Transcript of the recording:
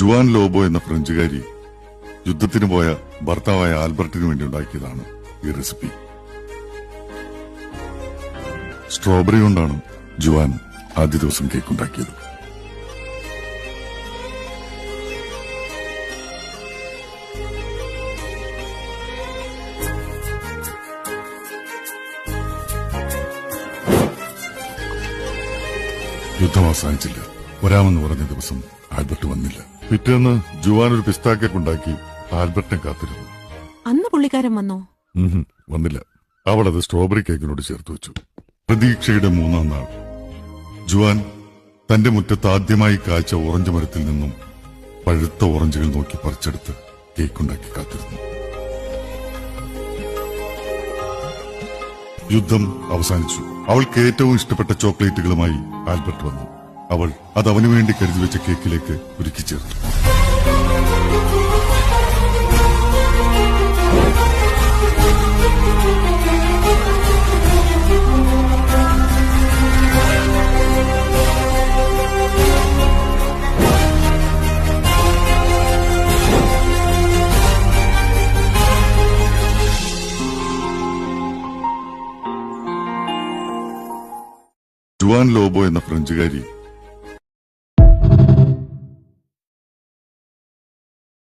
Juan Lobo എന്ന ഫ്രഞ്ചുകാരി യുദ്ധത്തിന് പോയ ഭർത്താവായ ആൽബർട്ടിന് വേണ്ടി ഉണ്ടാക്കിയതാണ് ഈ റെസിപ്പി. സ്ട്രോബെറി കൊണ്ടാണ് ജുവാൻ ആദ്യ ദിവസം കേക്ക് ഉണ്ടാക്കിയത്. യുദ്ധം അവസാനിച്ചില്ല. വരാമെന്ന് പറഞ്ഞ ദിവസം ആൽബർട്ട് വന്നില്ല. പിറ്റേന്ന് ജുവാൻ ഒരു പിസ്താ കേക്ക് ഉണ്ടാക്കി ആൽബർട്ടിനെ കാത്തിരുന്നു. അന്ന് പുള്ളിക്കാരൻ വന്നോ? വന്നില്ല. അവൾ അത് സ്ട്രോബെറി കേക്കിനോട് ചേർത്ത് വെച്ചു. പ്രതീക്ഷയുടെ 3-ാം നാൾ ജുവാൻ തന്റെ മുറ്റത്ത് ആദ്യമായി കായ്ച്ച ഓറഞ്ച് മരത്തിൽ നിന്നും പഴുത്ത ഓറഞ്ചുകൾ നോക്കി പറിച്ചെടുത്ത് കേക്കുണ്ടാക്കി കാത്തിരുന്നു. യുദ്ധം അവസാനിച്ചു. അവൾക്ക് ഏറ്റവും ഇഷ്ടപ്പെട്ട ചോക്ലേറ്റുകളുമായി ആൽബർട്ട് വന്നു. അവൾ അത് അവനു വേണ്ടി കരുതി വെച്ച കേക്കിലേക്ക് ഒരുക്കി ചേർത്തു. ജുവാൻ ലോബോ എന്ന ഫ്രഞ്ചുകാരി